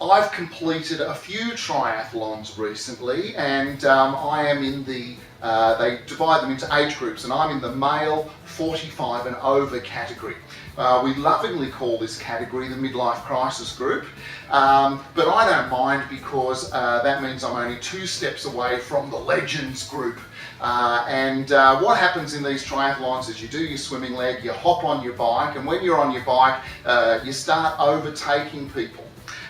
I've completed a few triathlons recently, and I am in the, they divide them into age groups, and I'm in the male 45 and over category. We lovingly call this category the midlife crisis group, but I don't mind because that means I'm only 2 steps away from the legends group. What happens in these triathlons is you do your swimming leg, you hop on your bike, and when you're on your bike, you start overtaking people.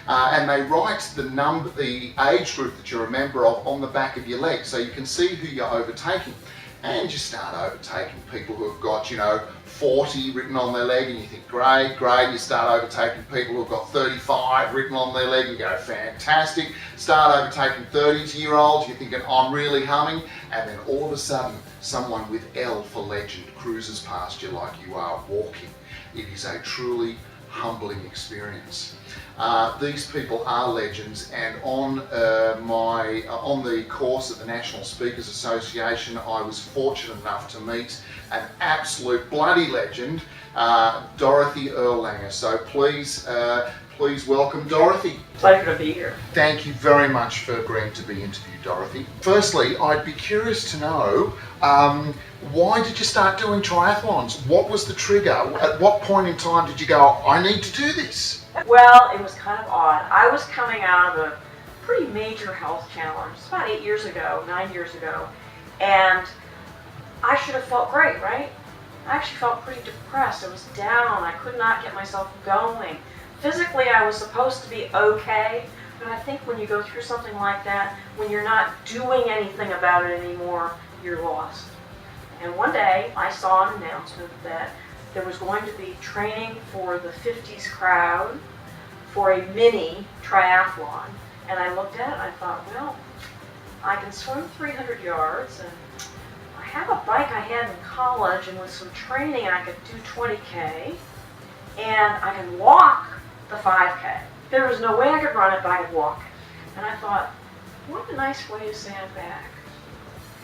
And they write the age group that you're a member of on the back of your leg, so you can see who you're overtaking. And you start overtaking people who have got, 40 written on their leg, and you think, great, great. You start overtaking people who've got 35 written on their leg, you go, fantastic. Start overtaking 30-year-olds, you're thinking, I'm really humming. And then all of a sudden, someone with L for legend cruises past you like you are walking. It is a truly humbling experience. These people are legends, and on the course at the National Speakers Association, I was fortunate enough to meet an absolute bloody legend, Dorothy Erlanger. So please welcome Dorothy. Pleasure to be here. Thank you very much for agreeing to be interviewed, Dorothy. Firstly, I'd be curious to know, why did you start doing triathlons? What was the trigger? At what point in time did you go, I need to do this? Well, it was kind of odd. I was coming out of a pretty major health challenge. It's about 9 years ago, and I should have felt great, right? I actually felt pretty depressed. I was down. I could not get myself going. Physically, I was supposed to be okay, but I think when you go through something like that, when you're not doing anything about it anymore, you're lost. And one day, I saw an announcement that there was going to be training for the 50s crowd for a mini triathlon. And I looked at it and I thought, well, I can swim 300 yards, and I have a bike I had in college, and with some training I could do 20K, and I can walk the 5K. There was no way I could run it, but I could walk it. And I thought, what a nice way to say I'm back.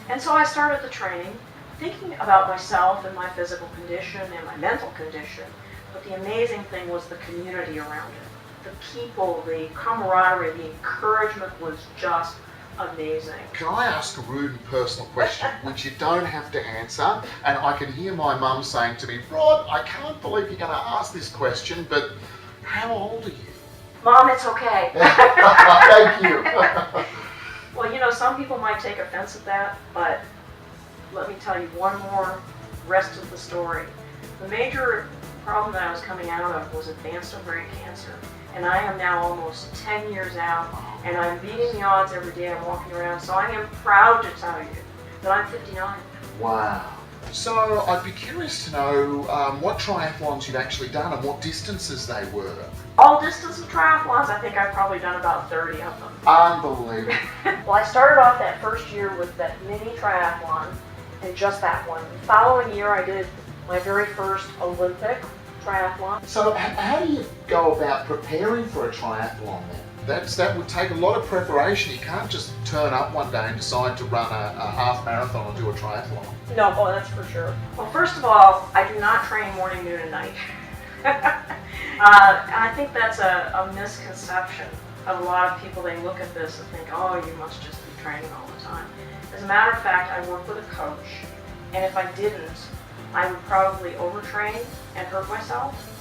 And so I started the training, thinking about myself and my physical condition and my mental condition. But the amazing thing was the community around it. The people, the camaraderie, the encouragement was just amazing. Can I ask a rude and personal question, which you don't have to answer? And I can hear my mum saying to me, Rod, I can't believe you're going to ask this question, but how old are you? Mom, it's okay. Thank you. Well, some people might take offense at that, but let me tell you one more rest of the story. The major problem that I was coming out of was advanced ovarian cancer, and I am now almost 10 years out, and I'm beating the odds every day I'm walking around, so I am proud to tell you that I'm 59. Wow. So I'd be curious to know what triathlons you've actually done and what distances they were. All distance of triathlons, I think I've probably done about 30 of them. Unbelievable. Well, I started off that first year with that mini triathlon, and just that one. The following year I did my very first Olympic triathlon. So how do you go about preparing for a triathlon then? That would take a lot of preparation. You can't just turn up one day and decide to run a half marathon or do a triathlon. No, oh, that's for sure. Well, first of all, I do not train morning, noon, and night. And I think that's a misconception of a lot of people. They look at this and think, oh, you must just be training all the time. As a matter of fact, I work with a coach, and if I didn't, I would probably overtrain and hurt myself,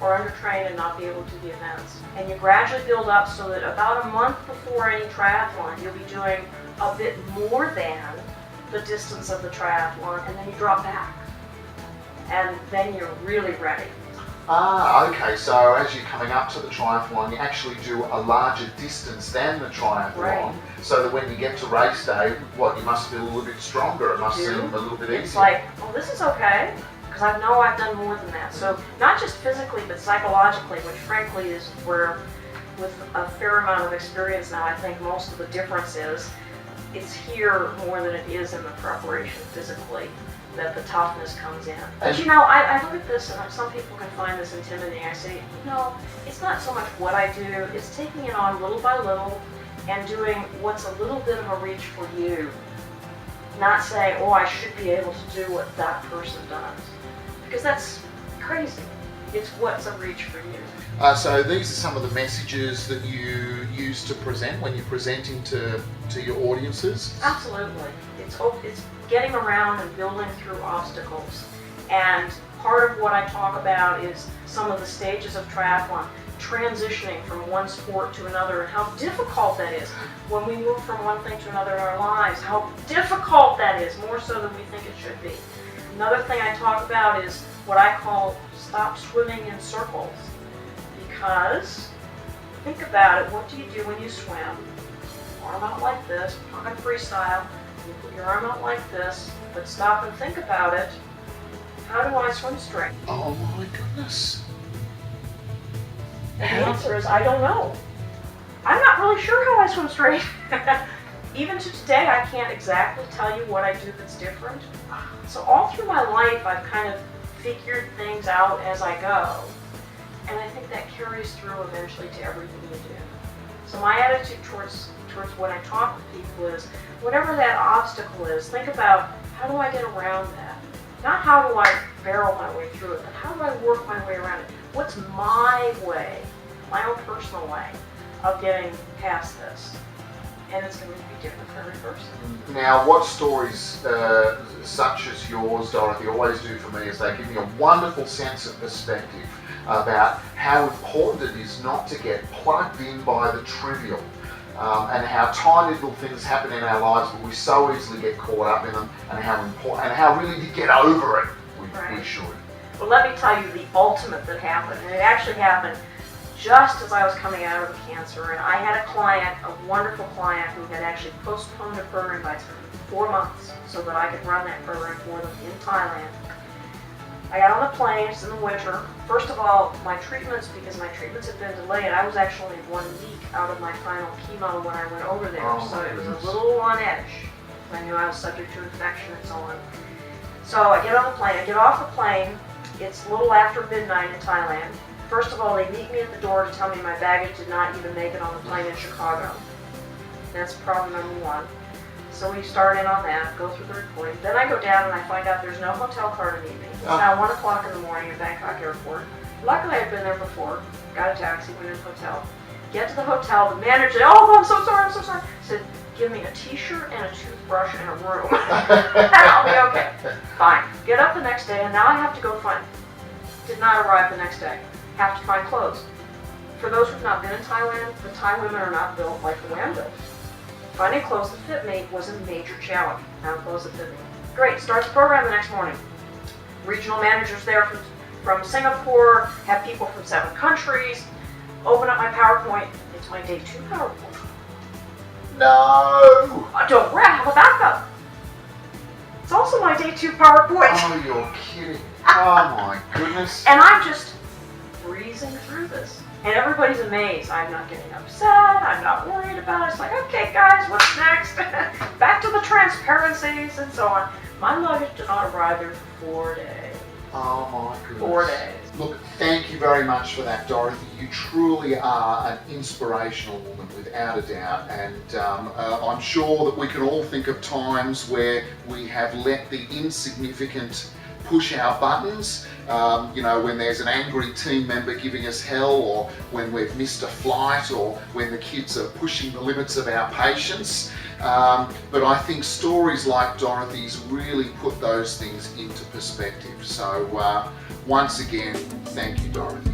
or undertrain and not be able to do the events. And you gradually build up so that about a month before any triathlon, you'll be doing a bit more than the distance of the triathlon, and then you drop back. And then you're really ready. Okay, so as you're coming up to the triathlon, you actually do a larger distance than the triathlon, right. So that when you get to race day, you must feel a little bit stronger, it must seem a little bit easier. It's like, well, this is okay, because I know I've done more than that. So not just physically, but psychologically, which frankly is where, with a fair amount of experience now, I think most of the difference is, it's here more than it is in the preparation physically that the toughness comes in. But I look at this, and some people can find this intimidating. I say, it's not so much what I do, it's taking it on little by little and doing what's a little bit of a reach for you. Not saying, oh, I should be able to do what that person does. Because that's crazy. It's what's a reach for you. So these are some of the messages that you use to present when you're presenting to your audiences? Absolutely. It's getting around and building through obstacles. And part of what I talk about is some of the stages of triathlon, transitioning from one sport to another, and how difficult that is when we move from one thing to another in our lives, how difficult that is, more so than we think it should be. Another thing I talk about is what I call stop swimming in circles. Because, think about it, what do you do when you swim? Arm out like this, talking freestyle, you put your arm out like this, but stop and think about it. How do I swim straight? Oh my goodness. And the answer is, I don't know. I'm not really sure how I swim straight. Even to today, I can't exactly tell you what I do that's different. So all through my life, I've kind of figured things out as I go. And I think that carries through eventually to everything you do. So my attitude towards when I talk with people is, whatever that obstacle is, think about, how do I get around that? Not how do I barrel my way through it, but how do I work my way around it? What's my way, my own personal way, of getting past this? And it's going to be different for every person. Now, what stories such as yours, Dorothy, always do for me is they give me a wonderful sense of perspective about how important it is not to get plugged in by the trivial, and how tiny little things happen in our lives, but we so easily get caught up in them, and how important, and how really to get over it we should. Well, let me tell you the ultimate that happened, and it actually happened just as I was coming out of the cancer. And I had a client, a wonderful client, who had actually postponed a program by 4 months so that I could run that program for them in Thailand. I got on the plane, it's in the winter. First of all, my treatments, because my treatments had been delayed, I was actually 1 week out of my final chemo when I went over there. Oh, so it was goodness. a little on edge. I knew I was subject to infection and so on. So I get on the plane, I get off the plane. It's a little after midnight in Thailand. First of all, they meet me at the door to tell me my baggage did not even make it on the plane in Chicago. That's problem number one. So we start in on that, go through the reporting. Then I go down and I find out there's no hotel car to meet me. It's now 1 o'clock in the morning at Bangkok Airport. Luckily, I'd been there before. Got a taxi, went in the hotel. Get to the hotel, the manager said, "Oh, I'm so sorry, I'm so sorry." Said, "Give me a t-shirt and a toothbrush and a room." I'll be okay. Fine. Get up the next day, and now I have to go find. Did not arrive the next day. Have to find clothes. For those who've not been in Thailand, the Thai women are not built like the way I'm built. Finding clothes that fit me was a major challenge. Found clothes that fit me. Great. Start the program the next morning. Regional managers there from Singapore, have people from 7 countries. Open up my PowerPoint. It's my day 2 PowerPoint. No! Don't worry, I have a backup. It's also my day 2 PowerPoint. Oh, you're kidding. Oh my goodness. And I'm just breezing through this. And everybody's amazed. I'm not getting upset. I'm not worried about it. It's like, okay, guys, what's next? Back to the transparencies and so on. My luggage did not arrive there for 4 days. Oh my goodness. 4 days. Look, thank you very much for that, Dorothy. You truly are an inspirational woman, without a doubt. And I'm sure that we can all think of times where we have let the insignificant push our buttons, when there's an angry team member giving us hell, or when we've missed a flight, or when the kids are pushing the limits of our patience. But I think stories like Dorothy's really put those things into perspective. So once again, thank you, Dorothy.